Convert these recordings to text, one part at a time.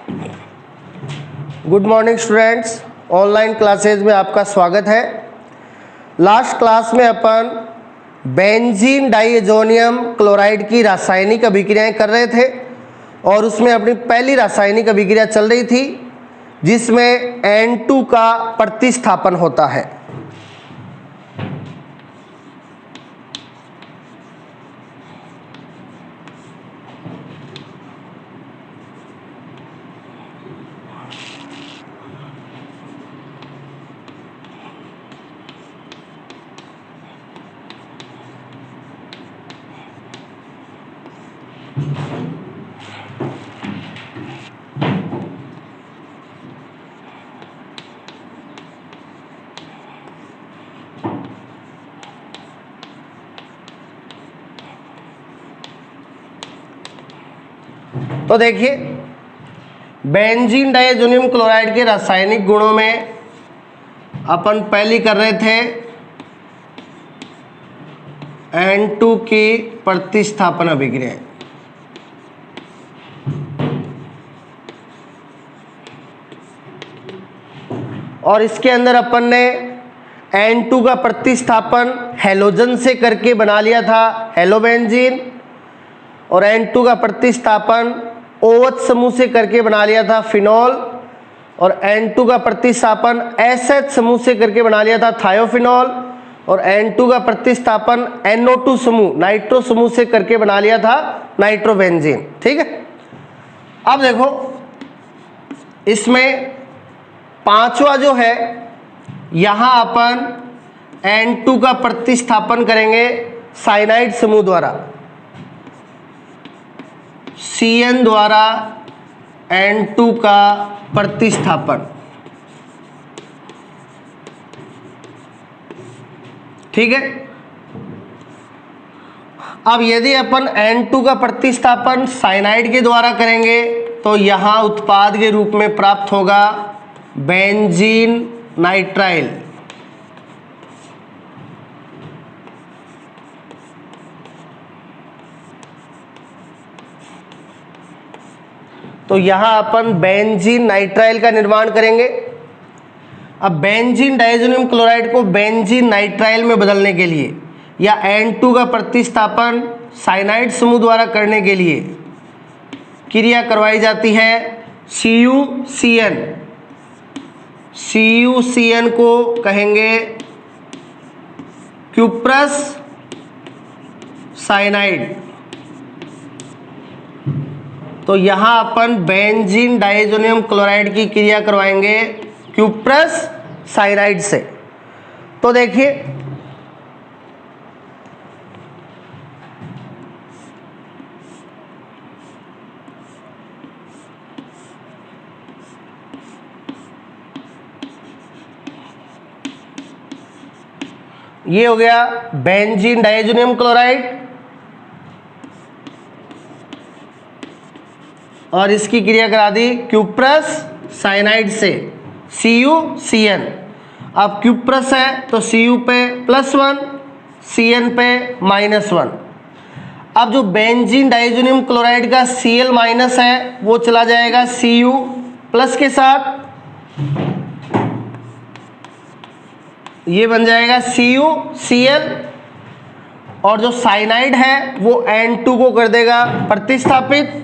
Good morning students, online classes में आपका स्वागत है। लास्ट क्लास में अपन बेंजीन डाइएजोनियम क्लोराइड की रासायनिक अभिक्रियाएं कर रहे थे और उसमें अपनी पहली रासायनिक अभिक्रिया चल रही थी जिसमें N2 का प्रतिस्थापन होता है। तो देखिए, बेंजीन डाइएजोनियम क्लोराइड के रासायनिक गुणों में अपन पहली कर रहे थे N2 की प्रतिस्थापन अभिक्रियाएं। और इसके अंदर अपन ने N2 का प्रतिस्थापन हेलोजन से करके बना लिया था हेलोबेंजीन, और N2 का प्रतिस्थापन OH समूह से करके बना लिया था फिनॉल, और N2 का प्रतिस्थापन SH समूह से करके बना लिया था थायोफिनॉल, और N2 का प्रतिस्थापन NO2 समूह नाइट्रो समूह से करके बना लिया था नाइट्रोबेंजीन। ठीक है, अब देखो इसमें पांचवा जो है, यहां अपन N2 का प्रतिस्थापन करेंगे साइनाइड समूह द्वारा, CN द्वारा N2 का प्रतिस्थापन। ठीक है, अब यदि अपन N2 का प्रतिस्थापन साइनाइड के द्वारा करेंगे तो यहां उत्पाद के रूप में प्राप्त होगा बेंजीन नाइट्राइल। तो यहां अपन बेंजीन नाइट्राइल का निर्माण करेंगे। अब बेंजीन डाइएजोनियम क्लोराइड को बेंजीन नाइट्राइल में बदलने के लिए या N2 का प्रतिस्थापन साइनाइड समूह द्वारा करने के लिए क्रिया करवाई जाती है CuCN। CuCN को कहेंगे क्यूप्रस साइनाइड। तो यहां अपन बेंजीन डाइएजोनियम क्लोराइड की क्रिया करवाएंगे क्यूप्रस साइनाइड से। तो देखिए, ये हो गया बेंजीन डाइएजोनियम क्लोराइड और इसकी क्रिया करा दी क्यूप्रस साइनाइड से CuCN। अब क्यूप्रस है तो Cu पे +1, Cn पे -1। अब जो बेंजीन डाइएजोनियम क्लोराइड का Cl- है वो चला जाएगा Cu+ के साथ, ये बन जाएगा CuCl, और जो साइनाइड है वो N2 को कर देगा प्रतिस्थापित।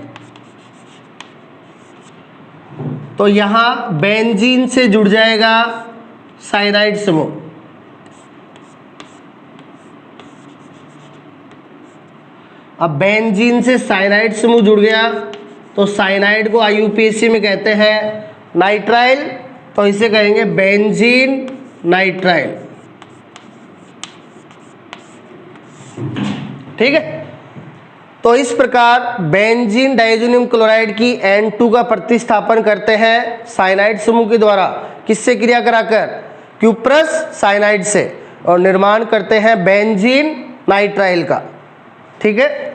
तो यहां बेंजीन से जुड़ जाएगा साइनाइड समूह। अब बेंजीन से साइनाइड समूह जुड़ गया तो साइनाइड को IUPAC में कहते हैं नाइट्राइल, तो इसे कहेंगे बेंजीन नाइट्राइल। ठीक है, तो इस प्रकार बेंजीन डाइएजोनियम क्लोराइड की N2 का प्रतिस्थापन करते हैं साइनाइड समूह के द्वारा, किससे क्रिया कराकर? क्यूप्रस साइनाइड से, और निर्माण करते हैं बेंजीन नाइट्राइल का। ठीक है,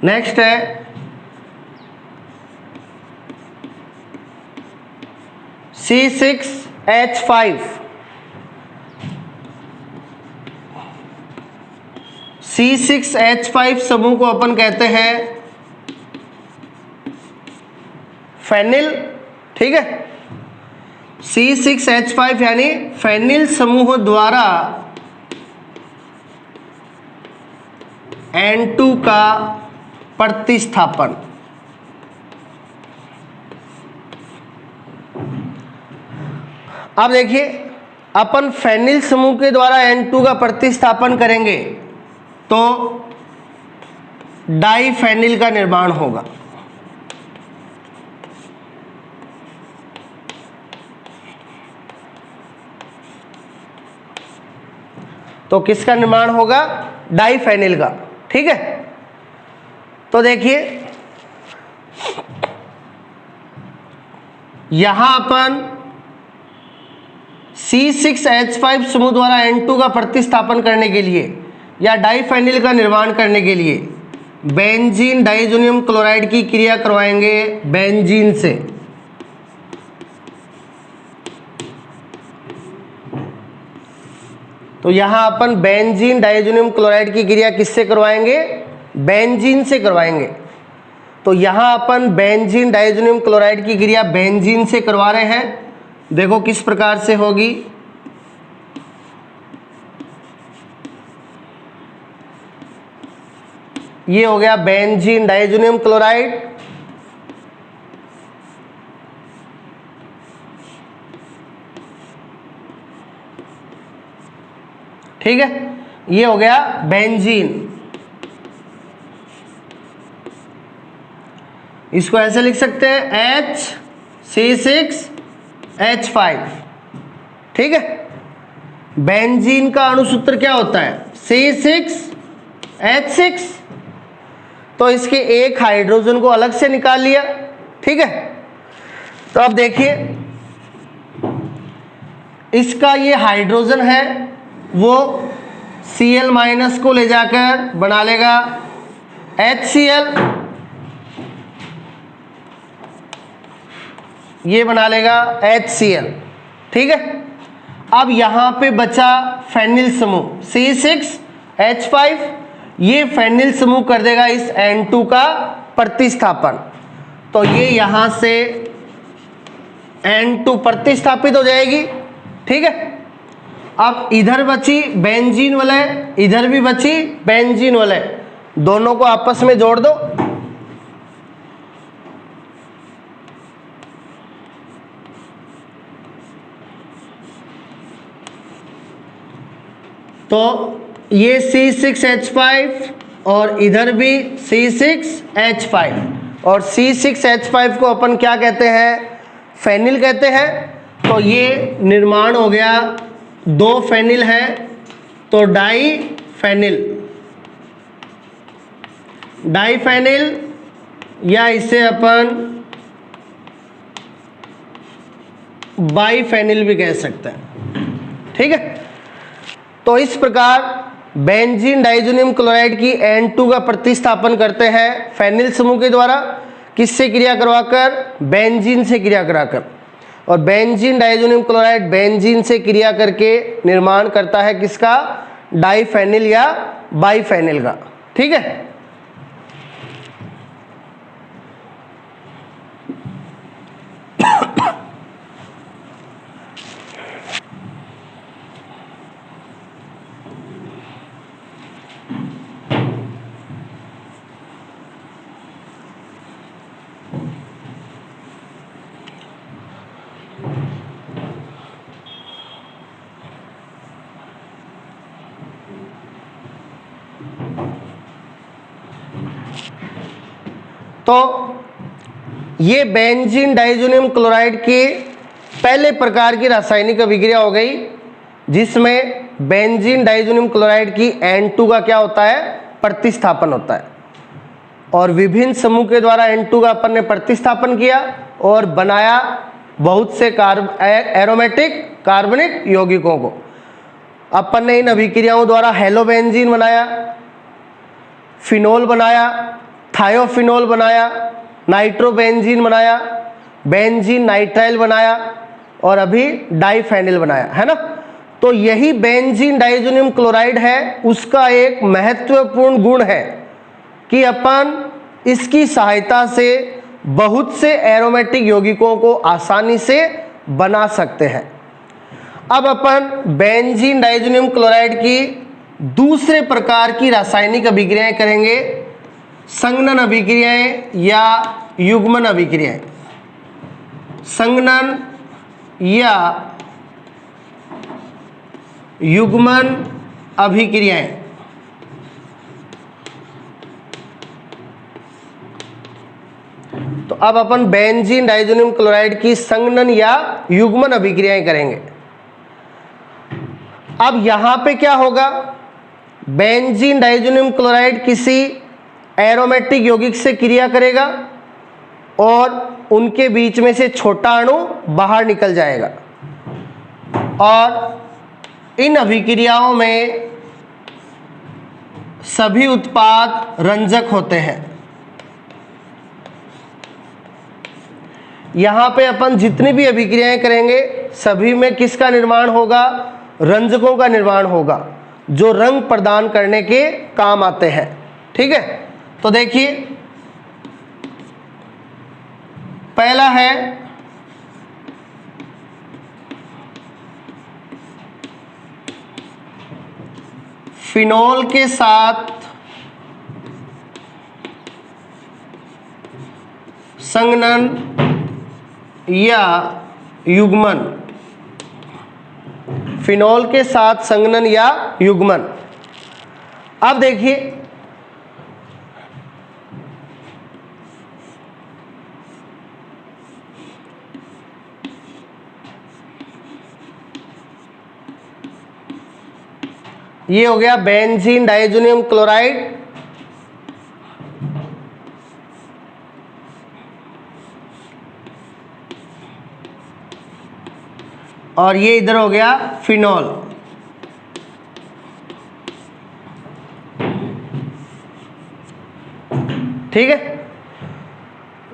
नेक्स्ट है C6H5। C6H5 समूह को अपन कहते हैं फेनिल। ठीक है, C6H5 यानी फेनिल समूह द्वारा N2 का प्रतिस्थापन। अब देखिए, अपन फेनिल समूह के द्वारा N2 का प्रतिस्थापन करेंगे तो डाइफेनिल का निर्माण होगा। तो किसका निर्माण होगा? डाइफेनिल का। ठीक है, तो देखिए यहां अपन C6H5 समूह द्वारा N2 का प्रतिस्थापन करने के लिए या डाइफेनिल का निर्माण करने के लिए बेंजीन डाइजोनियम क्लोराइड की क्रिया करवाएंगे बेंजीन से। तो यहां अपन बेंजीन डाइजोनियम क्लोराइड की क्रिया किससे करवाएंगे? बेंजीन से करवाएंगे। तो यहां अपन बेंजीन डाइजोनियम क्लोराइड की क्रिया बेंजीन से करवा रहे हैं। देखो किस प्रकार से होगी। ये हो गया बेंजीन डाइजोनियम क्लोराइड, ठीक है, ये हो गया बेंजीन। इसको ऐसे लिख सकते हैं HC6H5। ठीक है, बेंजीन का अणुसूत्र क्या होता है? C6H6। तो इसके एक हाइड्रोजन को अलग से निकाल लिया। ठीक है, तो अब देखिए इसका ये हाइड्रोजन है वो Cl- को ले जाकर बना लेगा HCl, ये बना लेगा HCl। ठीक है, अब यहां पे बचा फेनिल समूह C6H5। ये फेनिल समूह कर देगा इस N2 का प्रतिस्थापन। तो ये यहां से N2 प्रतिस्थापित हो जाएगी। ठीक है, अब इधर बची बेंजीन वलय, इधर भी बची बेंजीन वलय, दोनों को आपस में जोड़ दो। तो ये C6H5 और इधर भी C6H5 और C6H5 को अपन क्या कहते हैं? फेनिल कहते हैं। तो ये निर्माण हो गया, दो फेनिल है तो डाइफेनिल। डाइफेनिल या इसे अपन बाइफेनिल भी कह सकते हैं। ठीक है, तो इस प्रकार बेंजीन डाइजोनियम क्लोराइड की N2 का प्रतिस्थापन करते हैं फेनिल समूह के द्वारा। किससे क्रिया करवाकर? बेंजीन से क्रिया कराकर। और बेंजीन डाइजोनियम क्लोराइड बेंजीन से क्रिया करके निर्माण करता है किसका? डाइफेनिल या बाइफेनिल का। ठीक है, तो ये बेंजीन डाइजोनियम क्लोराइड के पहले प्रकार की रासायनिक अभिक्रिया हो गई, जिसमें बेंजीन डाइजोनियम क्लोराइड की N2 का क्या होता है? प्रतिस्थापन होता है। और विभिन्न समूह के द्वारा N2 का अपन ने प्रतिस्थापन किया और बनाया बहुत से एरोमेटिक कार्बनिक यौगिकों को। अपन ने इन अभिक्रियाओं द्वारा हेलोबेंजीन बनाया, फिनोल बनाया, थायोफिनोल बनाया, नाइट्रोबेंजीन बनाया, बेंजीन नाइट्राइल बनाया और अभी डाइफेनिल बनाया, है ना। तो यही बेंजीन डाइज़ोनियम क्लोराइड है, उसका एक महत्वपूर्ण गुण है कि अपन इसकी सहायता से बहुत से एरोमेटिक यौगिकों को आसानी से बना सकते हैं। अब अपन बेंजीन डाइज़ोनियम क्लोराइड की दूसरे प्रकार की रासायनिक अभिक्रियाएं करेंगे, संघनन अभिक्रियाएं या युग्मन अभिक्रियाएं। संघनन या युग्मन अभिक्रियाएं। तो अब अपन बेंजीन डाइज़ोनियम क्लोराइड की संघनन या युग्मन अभिक्रियाएं करेंगे। अब यहां पे क्या होगा, बेंजीन डाइज़ोनियम क्लोराइड किसी एरोमेटिक यौगिक से क्रिया करेगा और उनके बीच में से छोटा अणु बाहर निकल जाएगा और इन अभिक्रियाओं में सभी उत्पाद रंजक होते हैं। यहां पे अपन जितनी भी अभिक्रियाएं करेंगे सभी में किसका निर्माण होगा, रंजकों का निर्माण होगा जो रंग प्रदान करने के काम आते हैं। ठीक है, तो देखिए पहला है फिनोल के साथ संघनन या युग्मन। फिनोल के साथ संघनन या युग्मन। अब देखिए ये हो गया बेंजीन डाइज़ोनियम क्लोराइड और ये इधर हो गया फिनोल। ठीक है,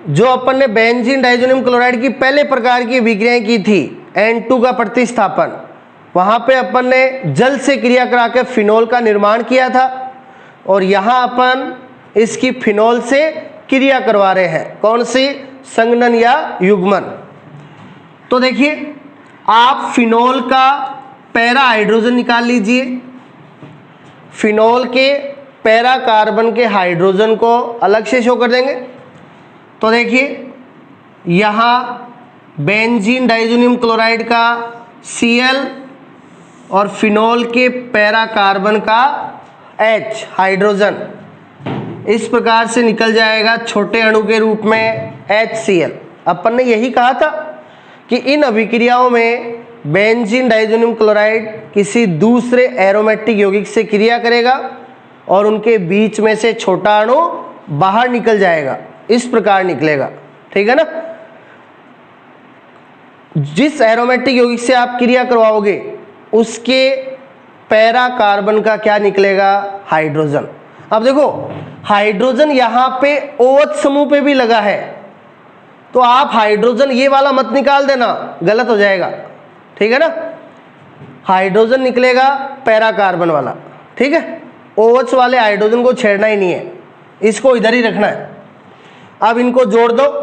जो अपन ने बेंजीन डाइज़ोनियम क्लोराइड की पहले प्रकार की अभिक्रियाएं की थी, N2 का प्रतिस्थापन, वहां पे अपन ने जल से क्रिया करा के फिनोल का निर्माण किया था और यहां अपन इसकी फिनोल से क्रिया करवा रहे हैं। कौन सी, संघनन या युग्मन। तो देखिए आप फिनोल का पैरा हाइड्रोजन निकाल लीजिए। फिनोल के पैरा कार्बन के हाइड्रोजन को अलग से शो कर देंगे। तो देखिए यहाँ बेंजीन डाइज़ोनियम क्लोराइड का Cl और फिनोल के पैरा कार्बन का H हाइड्रोजन इस प्रकार से निकल जाएगा छोटे अणु के रूप में HCl। अपन ने यही कहा था कि इन अभिक्रियाओं में बेंजीन डाइज़ोनियम क्लोराइड किसी दूसरे एरोमेटिक यौगिक से क्रिया करेगा और उनके बीच में से छोटा अणु बाहर निकल जाएगा, इस प्रकार निकलेगा। ठीक है ना। जिस एरोमेटिक यौगिक से आप क्रिया करवाओगे उसके पैरा कार्बन का क्या निकलेगा, हाइड्रोजन। अब देखो हाइड्रोजन यहाँ पे OH समूह पे भी लगा है, तो आप हाइड्रोजन ये वाला मत निकाल देना, गलत हो जाएगा। ठीक है ना, हाइड्रोजन निकलेगा पैरा कार्बन वाला। ठीक है, OH वाले हाइड्रोजन को छेड़ना ही नहीं है, इसको इधर ही रखना है। अब इनको जोड़ दो,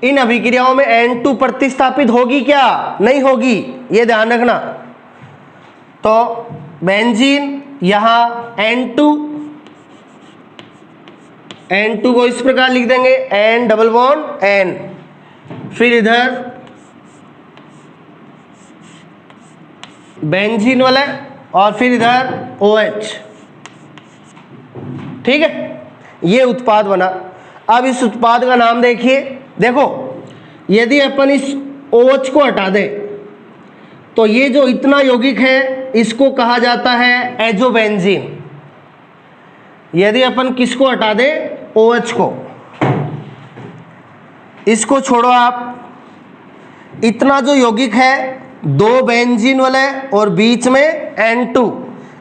इन अभिक्रियाओं में N2 प्रतिस्थापित होगी क्या, नहीं होगी, ये ध्यान रखना। तो बेंजीन यहां N2 को इस प्रकार लिख देंगे N डबल बॉन्ड N, फिर इधर बेंजीन वाला और फिर इधर OH। ठीक है, ये उत्पाद बना। अब इस उत्पाद का नाम देखिए। देखो यदि अपन इस OH को हटा दें तो ये जो इतना यौगिक है इसको कहा जाता है एजोबेंजीन। यदि अपन किसको हटा दें, OH को, इसको छोड़ो आप, इतना जो यौगिक है दो बेंजीन वाले और बीच में N2,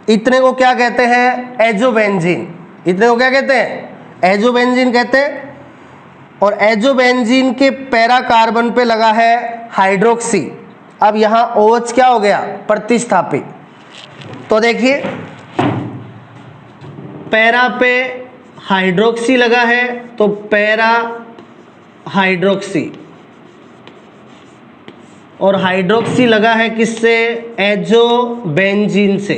इतने को क्या कहते हैं? एजोबेंजीन। इतने को क्या कहते हैं? एजोबेंजीन कहते हैं। और एजोबेंजीन के पैरा कार्बन पे लगा है हाइड्रोक्सी। अब यहां OH क्या हो गया? प्रतिस्थापी। तो देखिए पैरा पे हाइड्रोक्सी लगा है तो पैरा हाइड्रोक्सी, और हाइड्रोक्सी लगा है किससे? एजोबेंजीन से।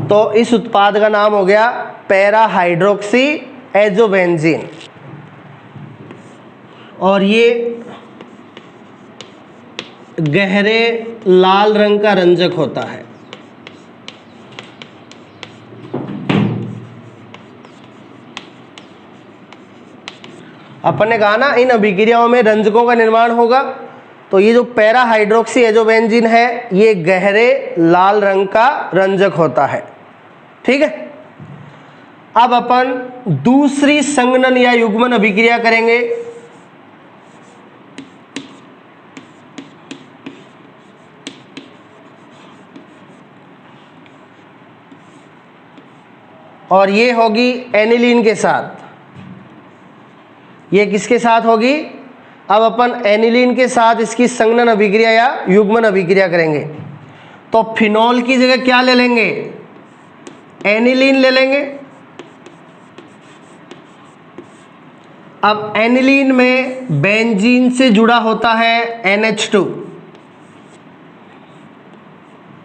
तो इस उत्पाद का नाम हो गया पैरा हाइड्रोक्सी एजोबेंजीन। और ये गहरे लाल रंग का रंजक होता है। अपन ने कहा ना इन अभिक्रियाओं में रंजकों का निर्माण होगा, तो ये जो पैरा हाइड्रोक्सी एजोबेंजीन है ये गहरे लाल रंग का रंजक होता है। ठीक है। अब अपन दूसरी संघनन या युग्मन अभिक्रिया करेंगे। और ये होगी एनिलीन के साथ। ये किसके साथ होगी? अब अपन एनिलीन के साथ इसकी संघनन अभिक्रिया या युग्मन अभिक्रिया करेंगे। तो फिनोल की जगह क्या ले लेंगे? एनिलीन ले लेंगे। अब एनिलीन में बेंजीन से जुड़ा होता है NH2।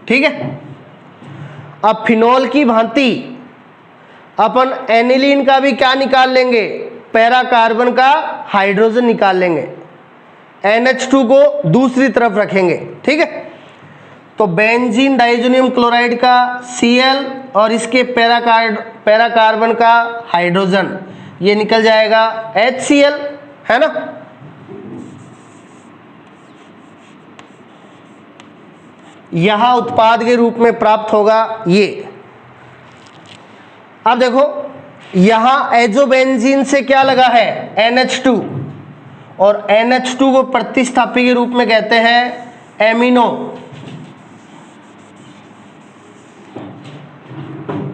ठीक है। अब फिनोल की भांति अपन एनिलीन का भी क्या निकाल लेंगे? पैरा कार्बन का हाइड्रोजन निकाल लेंगे, NH2 को दूसरी तरफ रखेंगे। ठीक है। तो बेंजीन डाइजोनियम क्लोराइड का Cl और इसके पैरा कार्बन का हाइड्रोजन, ये निकल जाएगा HCl, है ना। यहां उत्पाद के रूप में प्राप्त होगा ये। अब देखो यहां एजोबेंजीन से क्या लगा है? NH2, और NH2 को प्रतिस्थापी के रूप में कहते हैं एमिनो।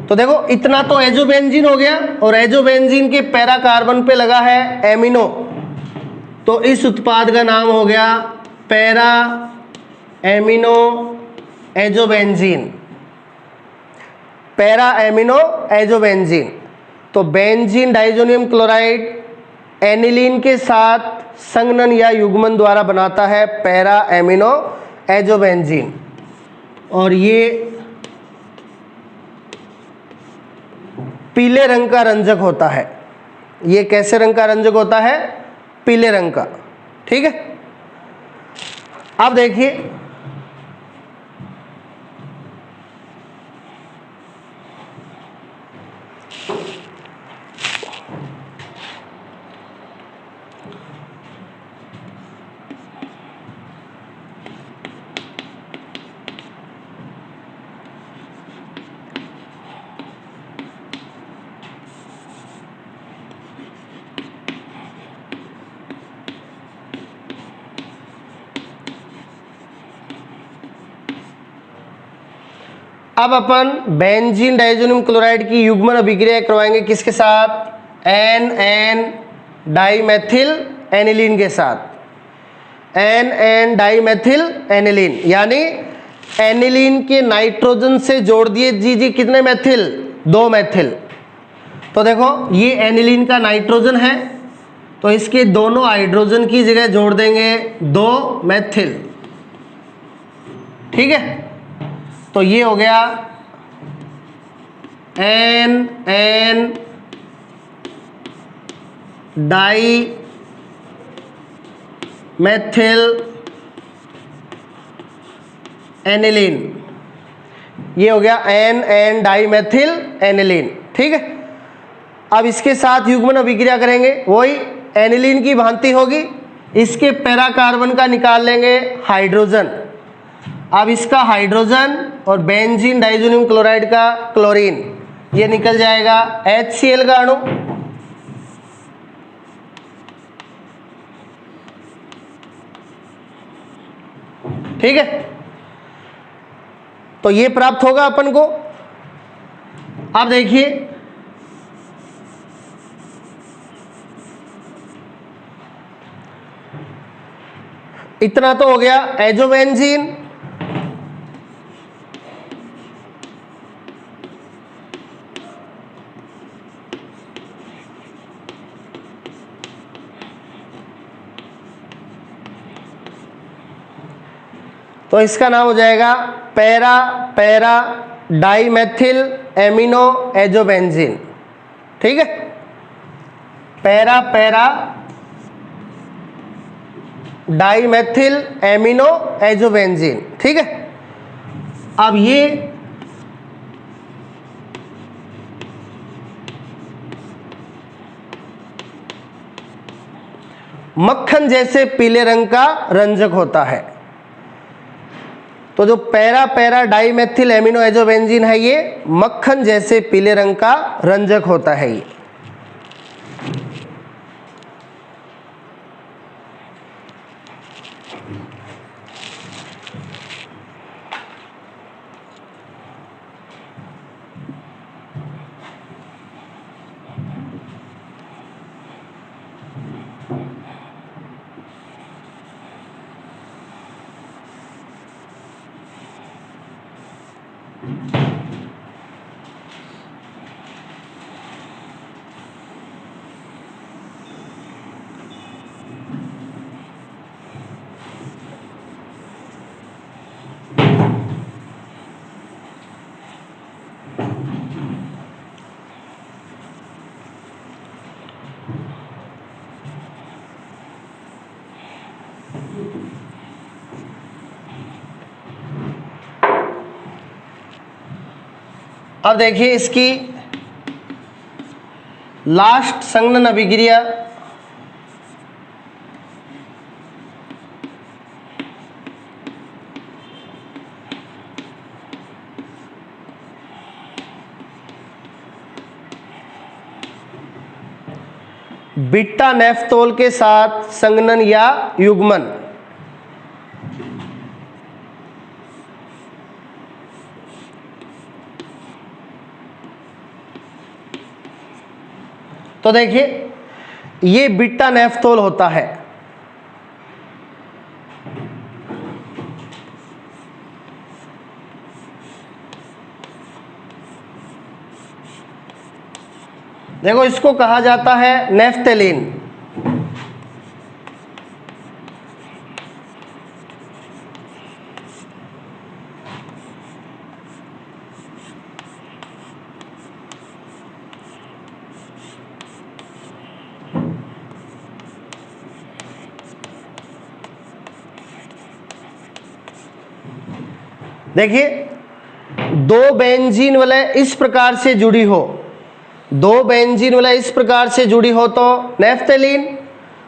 तो देखो इतना तो एजोबेंजीन हो गया, और एजोबेंजीन के पैरा कार्बन पे लगा है एमिनो, तो इस उत्पाद का नाम हो गया para amino azobenzene. Para amino azobenzene. तो बेंजीन डाइजोनियम क्लोराइड एनिलीन के साथ संघनन या युग्मन द्वारा बनाता है पैरा एमिनो एजोबेंजीन। और ये पीले रंग का रंजक होता है। ये कैसे रंग का रंजक होता है? पीले रंग का। ठीक है। अब देखिए अब अपन बेंजीन डाइजोनियम क्लोराइड की युग्मन अभिक्रिया करवाएंगे किसके साथ? NN डाइमेथिल एनिलीन के साथ। NN डाइमेथिल एनिलीन, यानी एनिलीन के नाइट्रोजन से जोड़ दिए जी कितने मैथिल? 2 मैथिल। तो देखो ये एनिलीन का नाइट्रोजन है, तो इसके दोनों हाइड्रोजन की जगह जोड़ देंगे 2 मैथिल। ठीक है। तो ये हो गया NN डाई मैथिल एनिलीन। ये हो गया NN डाई मैथिल एनिलीन। ठीक है। अब इसके साथ युग्मन अभिक्रिया करेंगे, वही एनिलीन की भांति होगी। इसके पैरा कार्बन का निकाल लेंगे हाइड्रोजन। अब इसका हाइड्रोजन और बेंजीन डाइजोनियम क्लोराइड का क्लोरीन, ये निकल जाएगा HCl का अणु। ठीक है। तो ये प्राप्त होगा अपन को। अब देखिए इतना तो हो गया एजोबेंजीन। तो इसका नाम हो जाएगा para para dimethyl amino azobenzene. ठीक है, para para dimethyl amino azobenzene. ठीक है, अब ये मक्खन जैसे पीले रंग का रंजक होता है। तो जो para para dimethyl amino azobenzene है ये मक्खन जैसे पीले रंग का रंजक होता है ये। अब देखिए इसकी लास्ट संघनन अभिक्रिया बीटा नेफ्थोल के साथ संघनन या युग्मन। तो देखिए ये बीटा नेफ्थोल होता है। देखो इसको कहा जाता है नेफ्थेलिन। देखिए दो बेंजीन वलय इस प्रकार से जुड़ी हो, दो बेंजीन वलय इस प्रकार से जुड़ी हो तो नेफ्थेलिन,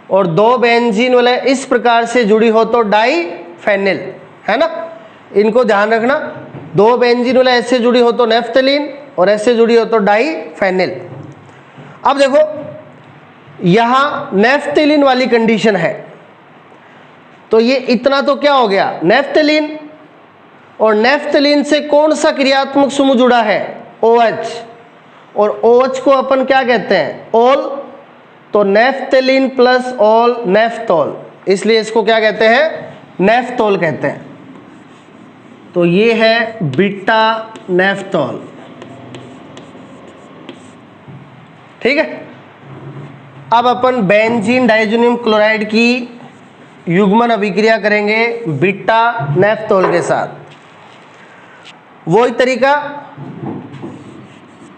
और दो बेंजीन वलय इस प्रकार से जुड़ी हो तो डाइफेनिल, है ना। इनको ध्यान रखना, दो बेंजीन वलय ऐसे जुड़ी हो तो नेफ्थेलिन और ऐसे जुड़ी हो तो डाइफेनिल। अब देखो यहां नेफ्थेलिन वाली कंडीशन है, तो ये इतना तो क्या हो गया नेफ्थेलिन, और नेफ्थेलिन से कौन सा क्रियात्मक समूह जुड़ा है OH, और OH को अपन क्या कहते हैं ओल, तो नेफ्थेलिन प्लस ओल नेफ्थोल, इसलिए इसको क्या कहते हैं नेफ्थोल कहते हैं। तो ये है बीटा नेफ्थोल। ठीक है, अब अपन बेंजीन डाइज़ोनियम क्लोराइड की युग्मन अभिक्रिया करेंगे बीटा नेफ्थोल के साथ। वही तरीका,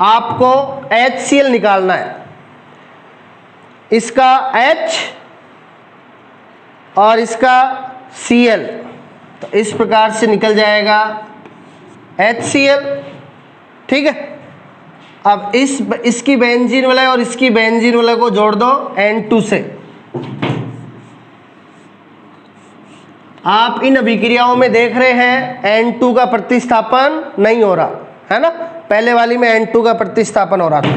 आपको HCl निकालना है, इसका H और इसका Cl, तो इस प्रकार से निकल जाएगा HCl। ठीक है, अब इसकी बेंजीन वलय और इसकी बेंजीन वलय को जोड़ दो N2 से। आप इन अभिक्रियाओं में देख रहे हैं N2 का प्रतिस्थापन नहीं हो रहा है ना, पहले वाली में N2 का प्रतिस्थापन हो रहा था।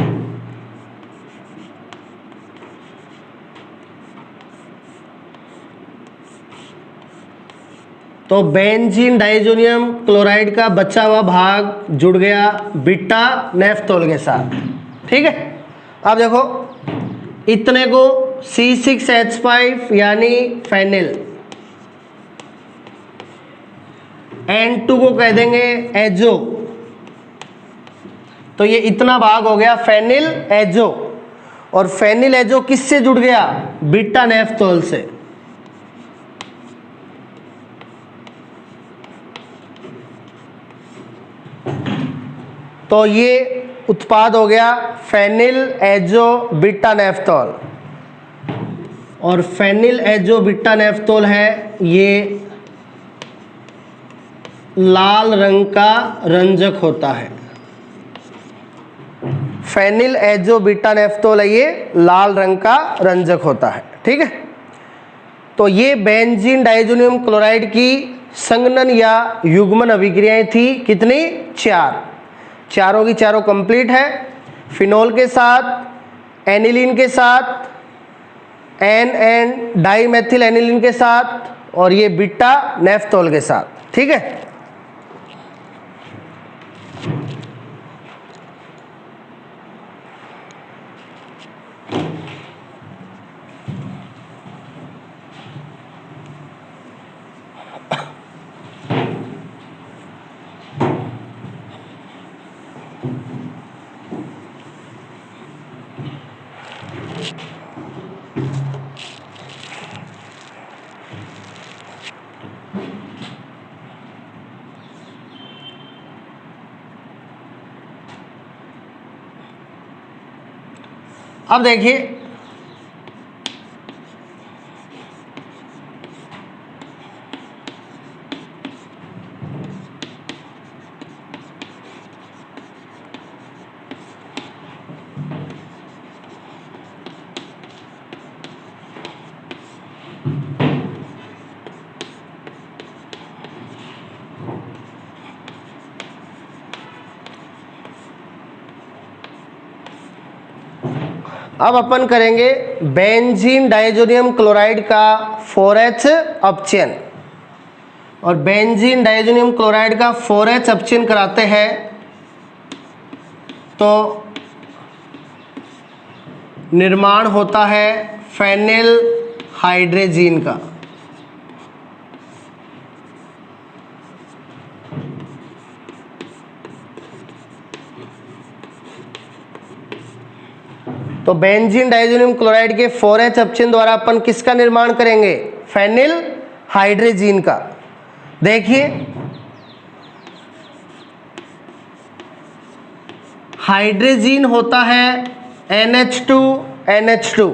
तो बेंजीन डाइजोनियम क्लोराइड का बचा हुआ भाग जुड़ गया बीटा नेफ्थोल के साथ। ठीक है, अब देखो इतने को C6H5 यानी फेनिल, N2 को कह देंगे एजो, तो ये इतना भाग हो गया फेनिल एजो। और फेनिल एजो किससे जुड़ गया? बीटा नेफ्थोल से। तो ये उत्पाद हो गया फेनिल एजो बीटा नेफ्थोल। और फेनिल एजो बीटा नेफ्थोल है ये लाल रंग का रंजक होता है। फेनिल एजो बीटा नेफ्थोल है ये लाल रंग का रंजक होता है। ठीक है, तो ये बेंजीन डाइजोनियम क्लोराइड की संघनन या युग्मन अभिक्रियाएं थी कितनी? 4। चारों की चारों कंप्लीट है। फिनोल के साथ, एनिलीन के साथ, एन डाइमेथिल एनिलीन के साथ, और ये बीटा नेफ्थोल के साथ। ठीक है, अब देखिए अब अपन करेंगे बेंजीन डाइजोनियम क्लोराइड का 4H अपचयन। और बेंजीन डाइजोनियम क्लोराइड का 4H अपचयन कराते हैं तो निर्माण होता है फेनिल हाइड्रेजीन का। तो बेंजीन डाइजोनियम क्लोराइड के 4H अपचयन द्वारा अपन किसका निर्माण करेंगे? फेनिल हाइड्रेजीन का। देखिए हाइड्रेजीन होता है NH2NH2।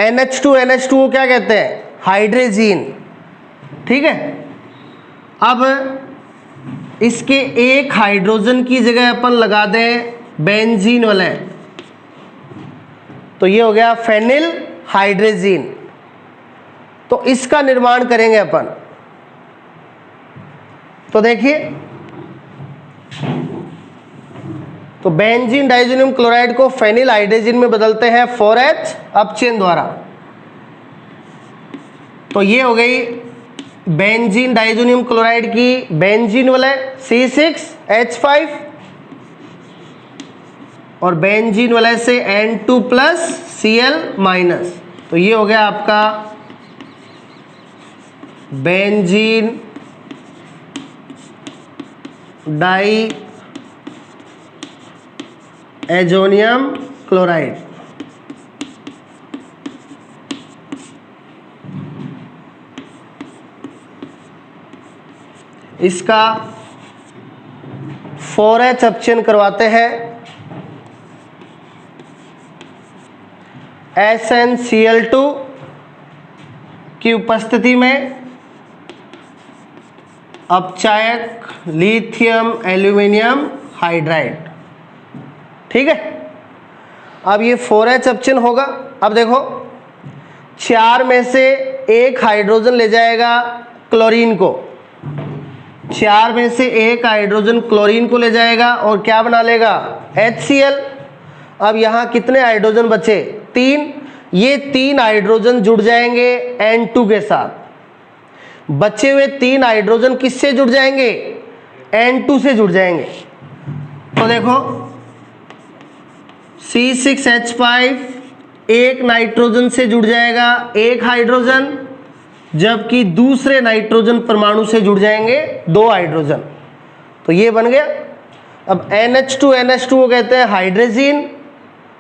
NH2NH2 को क्या कहते हैं? हाइड्रेजीन। ठीक है, अब इसके एक हाइड्रोजन की जगह अपन लगा दें बेंजीन वाले, तो ये हो गया फेनिल हाइड्रेजीन। तो इसका निर्माण करेंगे अपन। तो देखिए, तो बेंजीन डाइजोनियम क्लोराइड को फेनिल हाइड्रेजीन में बदलते हैं 4H अपचयन द्वारा। तो ये हो गई बेंजीन डाइजोनियम क्लोराइड की बेंजीन वाले C6H5 और बेंजीन वाले से N2+Cl-। तो ये हो गया आपका बेंजीन डाई एजोनियम क्लोराइड। इसका 4H अपचयन करवाते हैं SnCl2 की उपस्थिति में अपचायक लिथियम एल्यूमिनियम हाइड्राइड। ठीक है, अब ये 4H अपचयन होगा। अब देखो 4 में से एक हाइड्रोजन ले जाएगा क्लोरीन को, 4 में से एक हाइड्रोजन क्लोरीन को ले जाएगा और क्या बना लेगा? HCl। अब यहाँ कितने हाइड्रोजन बचे? 3। ये 3 हाइड्रोजन जुड़ जाएंगे N2 के साथ। बचे हुए 3 हाइड्रोजन किससे जुड़ जाएंगे? N2 से जुड़ जाएंगे। तो देखो C6H5 एक नाइट्रोजन से जुड़ जाएगा, एक हाइड्रोजन, जबकि दूसरे नाइट्रोजन परमाणु से जुड़ जाएंगे 2 हाइड्रोजन। तो ये बन गया। अब NH2 को कहते हैं हाइड्रोजीन,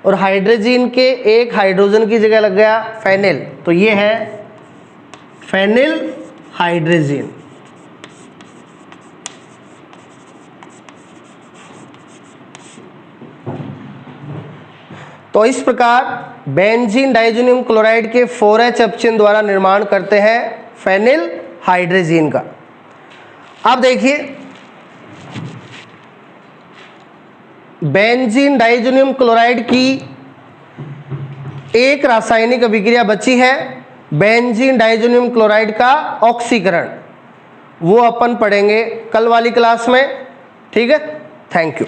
और हाइड्रोजीन के एक हाइड्रोजन की जगह लग गया फेनिल, तो ये है फेनिल हाइड्रोजीन। तो इस प्रकार बेंजीन डाइज़ोनियम क्लोराइड के 4H अपचिह्न द्वारा निर्माण करते हैं फेनिल हाइड्रोजीन का। अब देखिए बेंजीन डाइज़ोनियम क्लोराइड की एक रासायनिक अभिक्रिया बची है, बेंजीन डाइज़ोनियम क्लोराइड का ऑक्सीकरण। वो अपन पढ़ेंगे कल वाली क्लास में। ठीक है, थैंक यू।